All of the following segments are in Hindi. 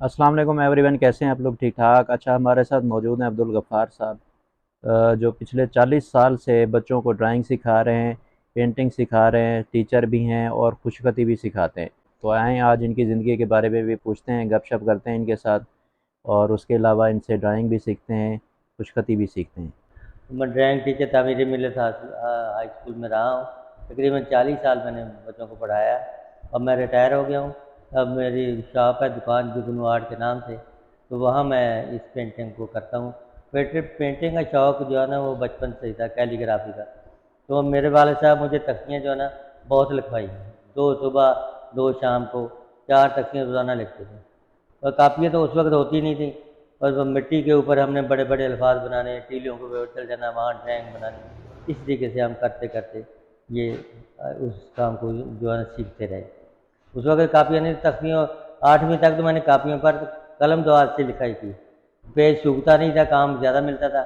अस्सलाम वालेकुम एवरीवन, कैसे हैं आप लोग? ठीक ठाक। अच्छा, हमारे साथ मौजूद हैं अब्दुल गफ़ार साहब, जो पिछले 40 साल से बच्चों को ड्राइंग सिखा रहे हैं, पेंटिंग सिखा रहे हैं, टीचर भी हैं और खुशखती भी सिखाते हैं। तो आएँ आज इनकी ज़िंदगी के बारे में भी पूछते हैं, गपशप करते हैं इनके साथ और उसके अलावा इनसे ड्राइंग भी सीखते हैं, खुशखती भी सीखते हैं। मैं ड्राइंग टीचर तामीर मिल्लत हाई स्कूल में रहा हूँ। तकरीबन 40 साल मैंने बच्चों को पढ़ाया। अब मैं रिटायर हो गया हूँ। अब मेरी शॉप है, दुकान जुगनू आर्ट के नाम से, तो वहाँ मैं इस पेंटिंग को करता हूँ। पेंटिंग का शौक़ जो है ना वो बचपन से ही था, कैलीग्राफी का। तो मेरे वाले साहब मुझे तख्तियाँ जो है ना बहुत लिखवाई हैं। 2 सुबह 2 शाम को 4 तख्तियाँ रोज़ाना लिखते थे। और कापियाँ तो उस वक़्त होती नहीं थी, और वो मिट्टी के ऊपर हमने बड़े-बड़े अल्फ़ाज़ बनाने, टीलियों के ऊपर चल जाना, वहाँ ड्राइंग बनानी। इस तरीके से हम करते-करते ये उस काम को जो है ना सीखते रहे। उस वक़्त कापियाँ नहीं, तख्तियों 8वीं तक तो मैंने कापियों पर कलम द्वार से लिखाई की। पेज सूखता नहीं था, काम ज़्यादा मिलता था,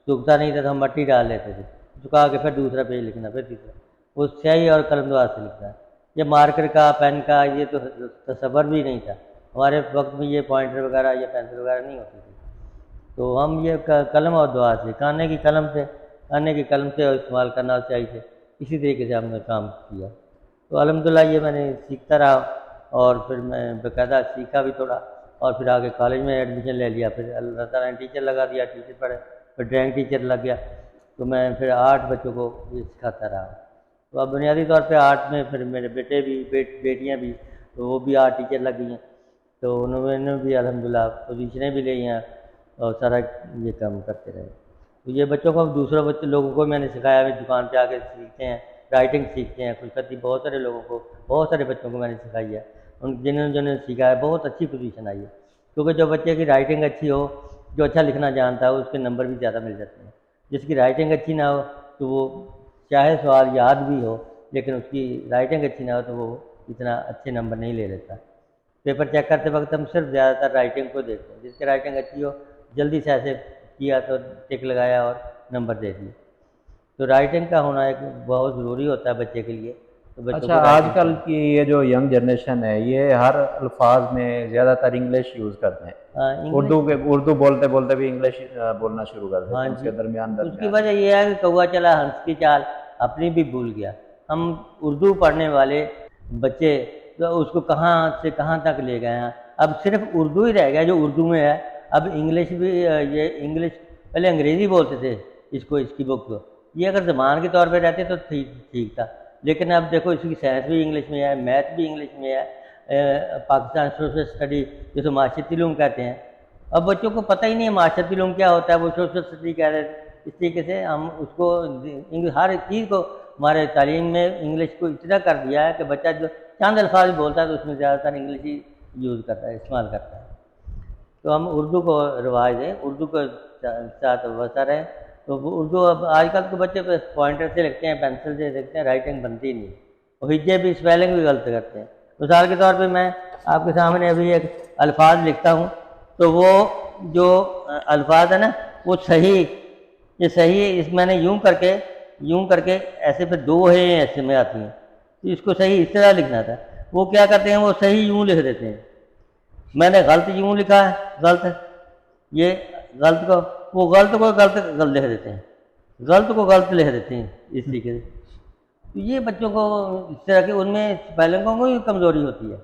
सूखता नहीं था तो हम मट्टी डाल लेते थे। सुखा के फिर दूसरा पेज लिखना, फिर तीसरा। वो स्याही और कलम द्वार से लिखना। ये मार्कर का, पेन का ये तो तसव्वुर भी नहीं था। हमारे वक़्त में ये पॉइंटर वगैरह या पेंसिल वगैरह नहीं होती थी। तो हम ये कलम और दोहा से, काने की कलम से इस्तेमाल करना स्याही से, इसी तरीके से हमने काम किया। तो अल्हम्दुलिल्लाह ये मैंने सीखता रहा, और फिर मैं बाकायदा सीखा भी थोड़ा, और फिर आगे कॉलेज में एडमिशन ले लिया। फिर अल्लाह ताला ने टीचर लगा दिया, टीचर पढ़े, फिर ड्राइंग टीचर लग गया। तो मैं फिर आर्ट बच्चों को ये सिखाता रहा। तो अब बुनियादी तौर पे आर्ट में फिर मेरे बेटे भी, बेटियाँ भी, तो वो भी आर्ट टीचर लग गई हैं। तो उन्होंने भी अल्हम्दुलिल्लाह पोजीशनें भी ली हैं, और सारा ये काम करते रहे। तो ये बच्चों को, दूसरे बच्चे लोगों को मैंने सिखाया, भी दुकान पे आके सीखते हैं, राइटिंग सीखते हैं, खुशखती बहुत सारे लोगों को, बहुत सारे बच्चों को मैंने सिखाई है। उन जिन्होंने जिन्होंने सीखा है बहुत अच्छी पोजीशन आई है। क्योंकि जो बच्चे की राइटिंग अच्छी हो, जो अच्छा लिखना जानता है, उसके नंबर भी ज़्यादा मिल जाते हैं। जिसकी राइटिंग अच्छी ना हो तो वो चाहे सवाल याद भी हो, लेकिन उसकी राइटिंग अच्छी ना हो तो वो इतना अच्छे नंबर नहीं ले लेता। पेपर चेक करते वक्त हम सिर्फ ज़्यादातर राइटिंग को देखते हैं। जिसकी राइटिंग अच्छी हो, जल्दी से ऐसे किया तो टिक लगाया और नंबर दे दिए। तो राइटिंग का होना एक बहुत ज़रूरी होता है बच्चे के लिए। तो बच्चों अच्छा, को राइटिंग आजकल चाहिए। की ये जो यंग जनरेशन है, ये हर अल्फाज में ज़्यादातर इंग्लिश यूज़ करते हैं। हाँ, इंग्लिश। उर्दू बोलते बोलते भी इंग्लिश बोलना शुरू कर हाँ देते हैं जी। उसके दरमियान उसकी दरमियान में। वजह ये है कि कौवा चला हंस की चाल, अपनी भी भूल गया। हम उर्दू पढ़ने वाले बच्चे तो उसको कहाँ से कहाँ तक ले गए हैं। अब सिर्फ उर्दू ही रह गया जो उर्दू में है। अब इंग्लिश भी ये इंग्लिश, पहले अंग्रेज़ी बोलते थे इसको, इसकी बुक को। ये अगर ज़बान के तौर पे रहते तो ठीक ठीक था। लेकिन अब देखो इसकी साइंस भी इंग्लिश में है, मैथ भी इंग्लिश में है, पाकिस्तान सोशल स्टडी जिसे माशरती इल्म कहते हैं। अब बच्चों को पता ही नहीं है माशरती इल्म क्या होता है, वो सोशल स्टडी कह रहे हैं। इस तरीके से हम उसको हर चीज़ को, हमारे तालीम में इंग्लिश को इतना कर दिया है कि बच्चा जो चंद अल्फाज भी बोलता है तो उसमें ज़्यादातर इंग्लिश ही यूज़ करता है, इस्तेमाल करता है। तो हम उर्दू को रिवाज दें, उर्दू के साथ वसा रहें। तो वो उर्दू, अब आजकल के बच्चे बस पॉइंटर से लिखते हैं, पेंसिल से लिखते हैं, राइटिंग बनती नहीं। और हिज्जे भी, स्पेलिंग भी गलत करते हैं। मिसाल के तौर पे मैं आपके सामने अभी एक अल्फाज लिखता हूँ, तो वो जो अल्फाज है ना वो सही, ये सही है, इस मैंने यूं करके ऐसे पे दो है ऐसे में आती हैं, तो इसको सही इस तरह लिखना था। वो क्या करते हैं, वो सही यूं लिख देते हैं। मैंने गलत यूं लिखा है, गलत, ये गलत को, वो गलत लिख देते हैं, गलत को गलत लिख देते हैं इस तरीके से। तो ये बच्चों को इस तरह के, उनमें स्पेलिंगों में भी कमज़ोरी होती है।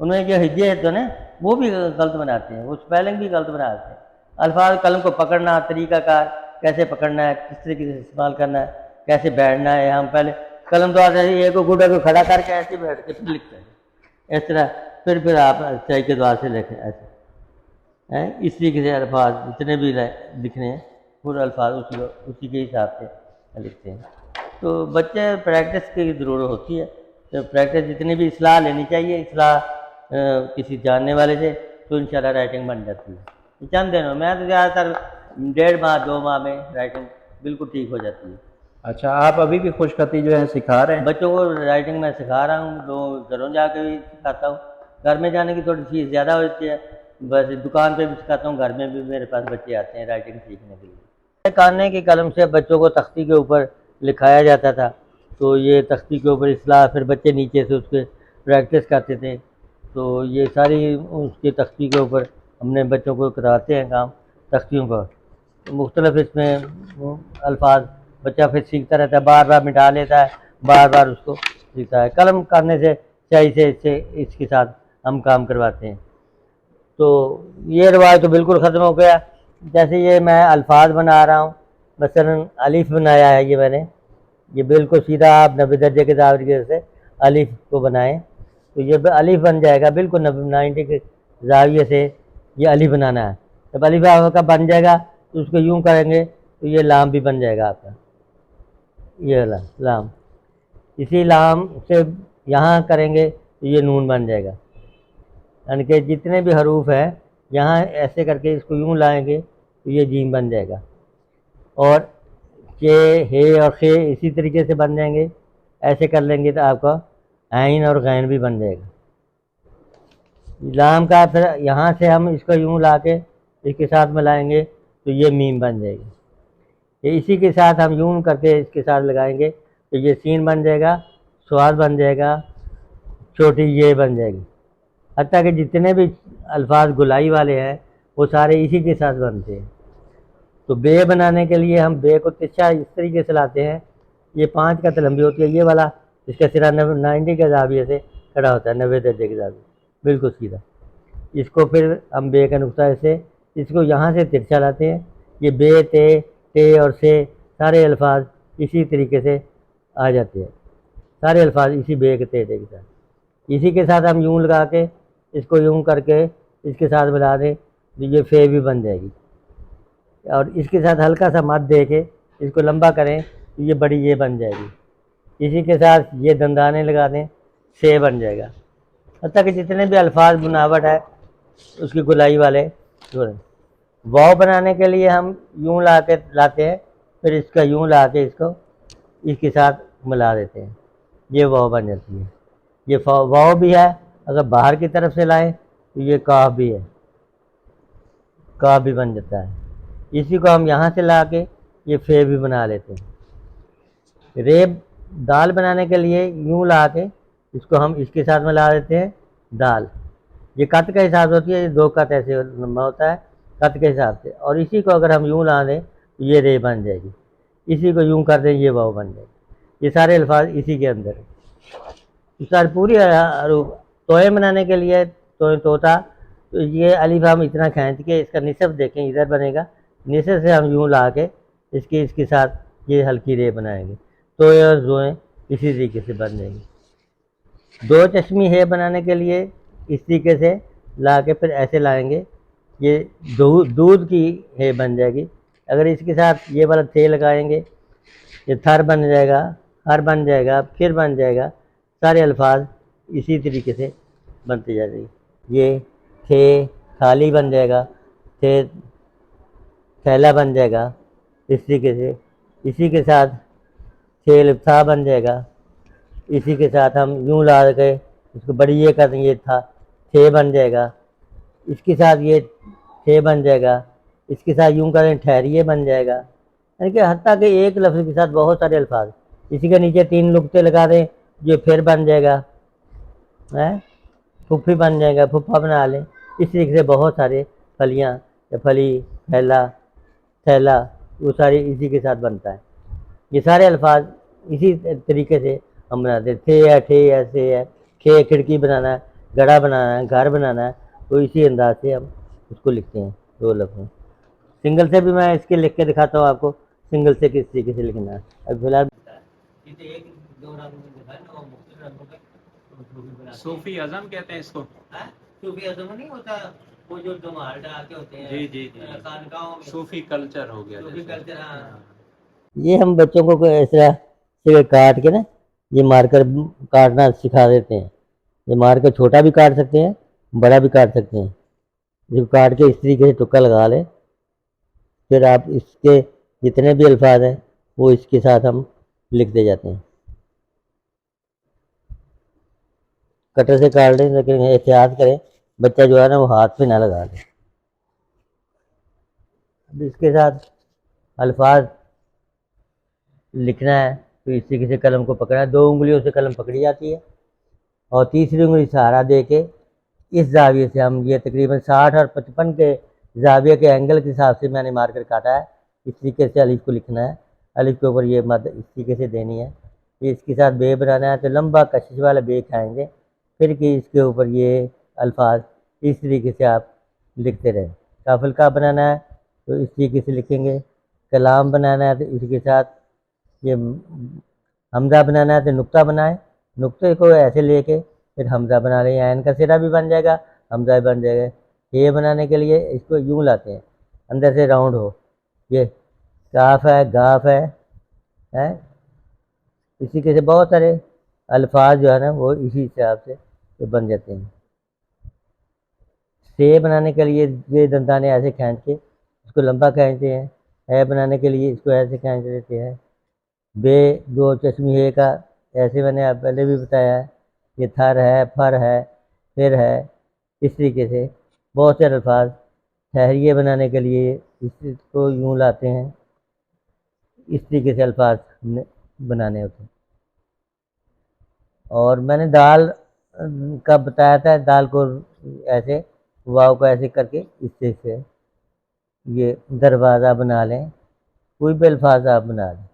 उनमें जो हिज्जे हैं तो ना वो भी गलत बनाते हैं, वो स्पेलिंग भी गलत बनाते हैं। अल्फाज, कलम को पकड़ना, तरीक़ाकार कैसे पकड़ना है, किस तरीके से इस्तेमाल करना है, कैसे बैठना है। हम पहले कलम द्वारा एक को गुड्डा को खड़ा करके ऐसे बैठ के फिर लिखते हैं इस तरह। फिर आप सही के द्वार से लिखें ऐसे हैं। इस तरीके से अल्फाज जितने भी लिखने हैं, पूरे अल्फाज उसी के हिसाब से लिखते हैं। तो बच्चे प्रैक्टिस की ज़रूरत होती है। तो प्रैक्टिस जितनी भी, इस्लाह लेनी चाहिए, इस्लाह किसी जानने वाले से, तो इंशाल्लाह राइटिंग बन जाती है चंद दिनों में। तो ज़्यादातर 1.5 माह 2 माह में राइटिंग बिल्कुल ठीक हो जाती है। अच्छा, आप अभी भी खुशखती जो है सिखा रहे हैं? बच्चों को राइटिंग मैं सिखा रहा हूँ, लोग घरों जाके भी सिखाता हूँ। घर में जाने की थोड़ी फीस ज़्यादा होती है, बस दुकान पे भी सिखाता हूँ, घर में भी मेरे पास बच्चे आते हैं राइटिंग सीखने के लिए। काने की कलम से बच्चों को तख्ती के ऊपर लिखाया जाता था, तो ये तख्ती के ऊपर इस्लाह, फिर बच्चे नीचे से उसके प्रैक्टिस करते थे। तो ये सारी उसकी तख्ती के ऊपर हमने बच्चों को कराते हैं काम, तख्तियों पर। तो मुख्तलिफ इसमें वो अल्फाज बच्चा फिर सीखता रहता है, बार बार मिटा लेता है, बार बार उसको सीखता है। कलम करने से सही से इससे इसके साथ हम काम करवाते हैं। तो ये रिवाज तो बिल्कुल ख़त्म हो गया। जैसे ये मैं अल्फाज बना रहा हूँ, मसलन अलिफ बनाया है ये मैंने, ये बिल्कुल सीधा आप 90 दर्जे के ज़ाविये से अलिफ को बनाएं तो ये अलिफ बन जाएगा, बिल्कुल 90 के ज़ाविये से ये अलिफ बनाना है। जब अलिफ आपका बन जाएगा तो उसको यूँ करेंगे तो ये लाम भी बन जाएगा आपका, ये लाम। इसी लाम से यहाँ करेंगे तो ये नून बन जाएगा। यानी कि जितने भी हरूफ हैं यहाँ ऐसे करके इसको यूँ लाएंगे तो ये जीम बन जाएगा, और के, हे और खे इसी तरीके से बन जाएंगे। ऐसे कर लेंगे तो आपका आइन और गैन भी बन जाएगा। लाम का फिर यहाँ से हम इसको यूँ ला के इसके साथ मिलाएंगे तो ये मीम बन जाएगी। ये इसी के साथ हम यूँ करके इसके साथ लगाएंगे तो ये सीन बन जाएगा, स्वाद बन जाएगा, छोटी ये बन जाएगी। हत्ता कि जितने भी अल्फाज गुलाई वाले हैं वो सारे इसी के साथ बनते हैं। तो बे बनाने के लिए हम बे को तिरछा इस तरीके से लाते हैं, ये 5 का लंबी होती है, ये वाला इसका सिरा 90 के ज़ाविये से खड़ा होता है, 90 दर्जे के ज़ाविये बिल्कुल सीधा। इसको फिर हम बे का नुक्ता ऐसे इसको यहाँ से तिरछा लाते हैं। ये बे, ते और से सारे अल्फाज इसी तरीके से आ जाते हैं, सारे अल्फाज इसी बे के ते के साथ। इसी के साथ हम यूँ लगा के इसको यूँ करके इसके साथ मिला दें तो ये फे भी बन जाएगी, और इसके साथ हल्का सा मद दे के इसको लंबा करें तो ये बड़ी ये बन जाएगी। इसी के साथ ये दंदाने लगा दें, से बन जाएगा। हत्ता कि जितने भी अल्फाज बनावट है उसकी गुलाई वाले। वाव बनाने के लिए हम यूँ लाते हैं, फिर इसका यूँ ला के इसको इसके साथ मिला देते हैं, ये वाव बन जाती है। ये वाव भी है, अगर बाहर की तरफ से लाएं तो ये काफ भी है, काफ भी बन जाता है। इसी को हम यहाँ से ला के ये फे भी बना लेते हैं। रेब दाल बनाने के लिए यूँ ला के इसको हम इसके साथ मिला देते हैं, दाल। ये कत के हिसाब से होती है, ये 2 कत ऐसे लंबा होता है कत के हिसाब से, और इसी को अगर हम यूँ ला दें तो ये रे बन जाएगी। इसी को यूँ कर दें ये वाव बन जाएगी। ये सारे अल्फाज इसी के अंदर है। इस सारी पूरी तोय बनाने के लिए तोता, तो ये अलिफ हम इतना खींच के इसका निसब देखें इधर बनेगा, निसब से हम यूँ ला के इसके साथ ये हल्की रे बनाएंगे, तोय और जोएं इसी तरीके से बन जाएंगी। 2 चश्मी है बनाने के लिए इस तरीके से ला के फिर ऐसे लाएंगे, ये दूध की है बन जाएगी। अगर इसके साथ ये वाला थे लगाएंगे ये थर बन जाएगा, हर बन जाएगा, फिर बन जाएगा। सारे अल्फाज इसी तरीके से बनते जा रही। ये थे थाली बन जाएगा, थे थैला बन जाएगा इस तरीके से। इसी के साथ थे लिफ्ता बन जाएगा। इसी के साथ हम यूँ ला के इसको बड़ी ये कर देंगे, था थे बन जाएगा। इसके साथ ये थे बन जाएगा, इसके साथ यूँ करें ठहरिए बन जाएगा। यानी कि हत्ता कि एक लफ्ज़ के साथ बहुत सारे अल्फाज। इसी के नीचे 3 नुक्ते लगा दें, ये फिर बन जाएगा, है फुफ्फी बन जाएगा, फुफ्फा बना लें। इस तरीके से बहुत सारे फलियाँ या फली, थैला, थैला, वो सारी इसी के साथ बनता है। ये सारे अल्फाज इसी तरीके से हम बनाते हैं। थे है, ठे है, से है, खे खिड़की बनाना है, गड़ा बनाना है, घर बनाना है, तो इसी अंदाज से हम उसको लिखते हैं 2 लफ्ज़। सिंगल से भी मैं इसके लिख के दिखाता हूँ आपको, सिंगल से किस तरीके से लिखना है। अब फिलहाल सूफी अज़म कहते हैं इसको। सूफी अज़म नहीं होता, वो जो धमाल डाल के होते हैं जी जी जी, खानकाहों में, सूफी कल्चर हो गया सूफी जैसे। कल्चर। हाँ, ये हम बच्चों को इस तरह से काट के ना, ये मार्कर काटना सिखा देते हैं। ये मार्कर छोटा भी काट सकते हैं, बड़ा भी काट सकते हैं। जब काट के इस तरीके से तुक्का लगा लें, फिर आप इसके जितने भी अल्फाज हैं वो इसके साथ हम लिखते जाते हैं। कटर से काट लें, लेकिन एहतियात करें बच्चा जो है ना वो हाथ पे ना लगा दे। अब इसके साथ अल्फाज लिखना है तो इस तरीके से कलम को पकड़ना है। 2 उंगलियों से कलम पकड़ी जाती है और तीसरी उंगली सहारा दे के इस जाविये से हम ये तकरीबन 60 और 55 के जाविये के एंगल के हिसाब से मैंने मार्कर काटा है। इस तरीके से अलिफ को लिखना है, अलिफ के ऊपर ये मद इस तरीके से देनी है। फिर इसके साथ बे बनाना है तो लंबा कशिश वाला बे खाएंगे, फिर कि इसके ऊपर ये अल्फाज इस तरीके से आप लिखते रहें। काफिल का बनाना है तो इस तरीके से लिखेंगे, कलाम बनाना है तो इसके साथ ये हमजा बनाना है तो नुक्ता बनाए, नुक्ते को ऐसे लेके फिर हमजा बना लें, ऐन का सिरा भी बन जाएगा, हमजा भी बन जाएगा। ये बनाने के लिए इसको यूं लाते हैं अंदर से राउंड हो, ये काफ है, गाफ है? इसी के से बहुत सारे अल्फाज जो है ना वो इसी हिसाब से तो बन जाते हैं। से बनाने के लिए ये दंताने ऐसे खींच के इसको लंबा खींचते हैं, है बनाने के लिए इसको ऐसे खींच देते हैं। बे दो चश्मी है का ऐसे मैंने आप पहले भी बताया है। ये थर है, फर है, फिर है, इस तरीके से बहुत से अल्फाज। ठहरिए बनाने के लिए इसको यूं लाते हैं, इस तरीके से अल्फाज बनाने होते हैं। और मैंने दाल का बताया था, दाल को ऐसे वाव को ऐसे करके इससे से ये दरवाज़ा बना लें, कोई भी अल्फाज आप बना लें।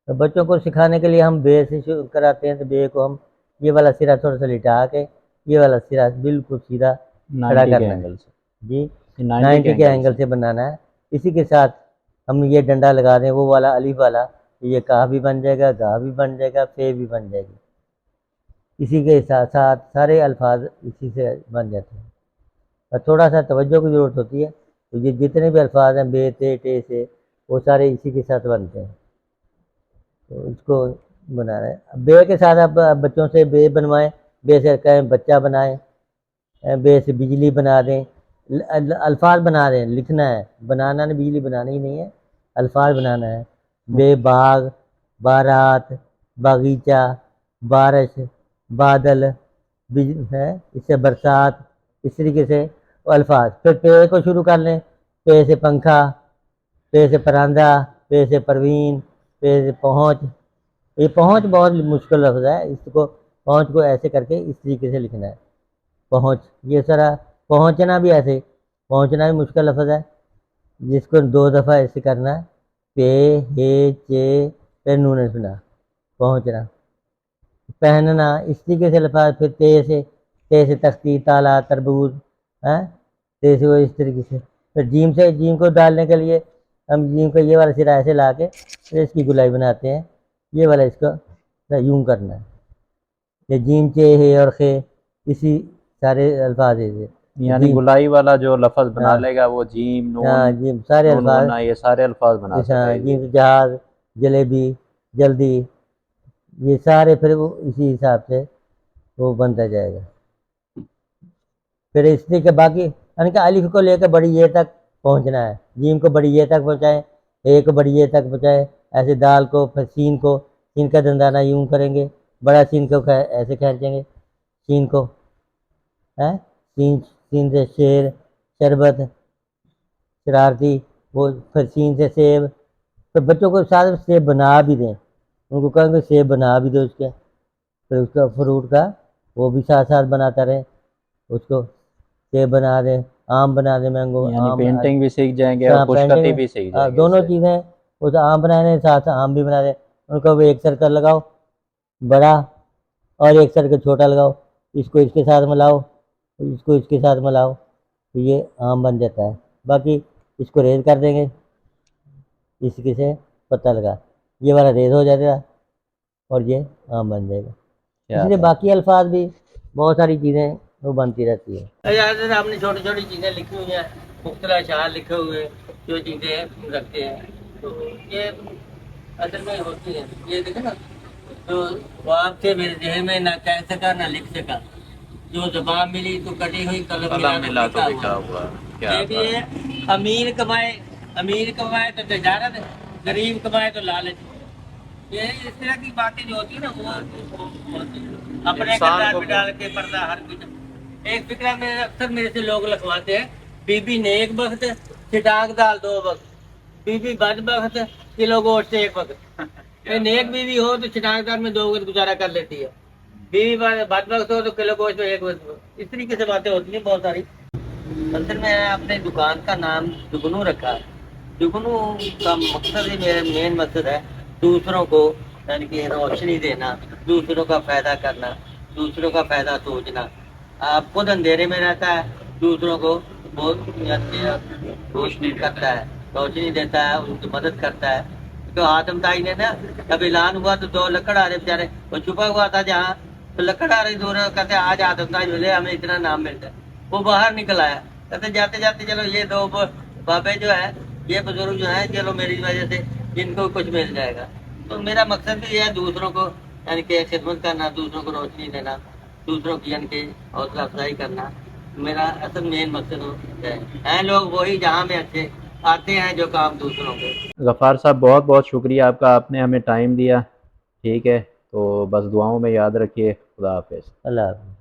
तो बच्चों को सिखाने के लिए हम बे से शुरू कराते हैं, तो बे को हम ये वाला सिरा थोड़ा सा लिटा के ये वाला सिरा बिल्कुल सीधा खड़ा 90 के करना है एंगल से। जी, 90 के एंगल से बनाना है। इसी के साथ हम ये डंडा लगा दें, वो वाला अलिफ वाला, ये का भी बन जाएगा, गा भी बन जाएगा, फे भी बन जाएगी। इसी के साथ साथ सारे अल्फाज इसी से बन जाते हैं। और थोड़ा सा तवज्जो की ज़रूरत होती है, तो ये जितने भी अल्फाज हैं बे ते टे से वो सारे इसी के साथ बनते हैं। तो इसको बना रहे हैं। बे के साथ आप बच्चों से बे बनवाएं, बे से कहें बच्चा बनाएं, बे से बिजली बना दें, अल्फाज बना दें, लिखना है, बनाना नहीं, बिजली बनानी ही नहीं है, अल्फाज बनाना है। बे बाग, बारात, बागीचा, बारिश, बादल, है इससे बरसात, इस तरीके से वो अल्फाज। फिर पे को शुरू कर लें, पे से पंखा, पे से परांदा, पे से परवीन, पे से पहुँच। ये पहुँच बहुत मुश्किल लफ्ज़ है, इसको पहुँच को ऐसे करके इस तरीके से लिखना है, पहुँच। ये सारा पहुँचना भी ऐसे, पहुँचना भी मुश्किल लफ्ज़ है, जिसको 2 दफ़ा ऐसे करना है, पे हे चे फिर नून सुना, पहुँचना। पहनना इस तरीके से लफाज। फिर ते से तख्ती, ताला, तरबूज, है ते से वो इस तरीके से। फिर जीम को डालने के लिए हम जीम को ये वाला सिरा ऐसे ला के फिर इसकी गुलाई बनाते हैं, ये वाला इसको यूं करना है। ये जीम चे है और खे इसी सारे अल्फाज है। यानी गुलाई वाला जो लफ्ज़ बना लेगा वो जीम, हाँ नून, जीम सारे अल्फाज, ये सारे अल्फाज बना सकेगा। जीम जहाज, जलेबी, जल्दी, ये सारे फिर वो इसी हिसाब से वो बनता जाएगा। फिर इस तरीके बाकी यानी कि अलिफ को लेकर बड़ी ये तक पहुंचना है, जीम को बड़ी ये तक पहुंचाएं, ए को बड़ी ये तक पहुंचाएं, ऐसे दाल को, फिर सीन का दंदाना यूं करेंगे, बड़ा सीन को ऐसे खींचेंगे, सीन को है, सीन से शेर, शरबत, शरारती, वो फिर सीन से सेब। तो बच्चों को साथ सेब बना भी दें, उनको कहेंगे सेब बना भी दो उसके, फिर उसका फ्रूट का वो भी साथ साथ बनाता रहे, उसको सेब बना दें, आम बना दें, मैंगो यानी आम, पेंटिंग भी सीख जाएंगे और खुशखती भी सीख जाएंगे दोनों इससे। चीज़ें। उस आम बनाने साथ साथ आम भी बना दें, उनको भी एक सर्कल लगाओ बड़ा और एक सर्कल छोटा लगाओ, इसको इसके साथ मिलाओ, इसको इसके साथ मिलाओ, तो ये आम बन जाता है। बाकी इसको रेज कर देंगे, इसके से पता लगा ये वाला रेज हो जाएगा और ये आम बन जाएगा। इसलिए बाकी अल्फाज भी बहुत सारी चीज़ें वो बनती रहती है। ज़्यादातर आपने छोटी छोटी चीज़ें लिखी हुई हैं, मुख्तलिफ अशार लिखे हुए जो चीज़ें रखते हैं, तो ये असल में होती है। ये देखे ना, तो ख्वाब से मेरे जहन में ना कह सका ना लिख सका, जो ज़बान मिली तो कटी हुई कलम मिला तो बिका हुआ। देखिए, अमीर कमाए तो तजारत, गरीब कमाए तो लालच। ये इस तरह की बातें जो होती है ना वो अपने किरदार पे डाल के पर्दा हर कुछ। एक फिक्रा में अक्सर मेरे से लोग लिखवाते हैं, बीबी नेक वक्त छिटाक दाल 2 वक्त, बीबी बद वक्त किलो गोश्त 1 वक्त। नेक बीवी हो तो छिटाक दाल में 2 वक्त गुजारा कर लेती है, बीवी बात बात हो तो किलो गोश्त में एक, इस तरीके से बातें होती हैं बहुत सारी। असल में अपने दुकान का नाम जुगनू रखा है। जुगनू का मकसद ही, मेरा मेन मकसद है दूसरों को यानी कि रोशनी देना, दूसरों का फायदा करना, दूसरों का फायदा सोचना। आप खुद अंधेरे में रहता है, दूसरों को बहुत रोशनी करता है, रोशनी देता है, उनकी मदद करता है। तो आदम ताई ने ना, जब ऐलान हुआ तो दो लकड़ आ रहे बेचारे, वो छुपा हुआ था जहाँ, तो लकड़ आ रही दूर, कहते आज आदम ताई मिले, हमें इतना नाम मिलता है। वो बाहर निकल आया, कहते जाते जाते चलो ये दो बाबे जो है, ये बुजुर्ग जो है, चलो मेरी वजह से इनको कुछ मिल जाएगा। तो मेरा मकसद भी ये है दूसरों को यानी कि खिदमत करना, दूसरों को रोशनी देना, दूसरों की यानी कि हौसला अफजाई करना, मेरा असल मेन मकसद है। लोग वही जहाँ में अच्छे आते हैं जो काम दूसरों के। गफ़ार साहब बहुत बहुत शुक्रिया आपका, आपने हमें टाइम दिया। ठीक है, तो बस दुआओं में याद रखिए। खुदा हाफिज़। अल्लाह हाफ़िज़।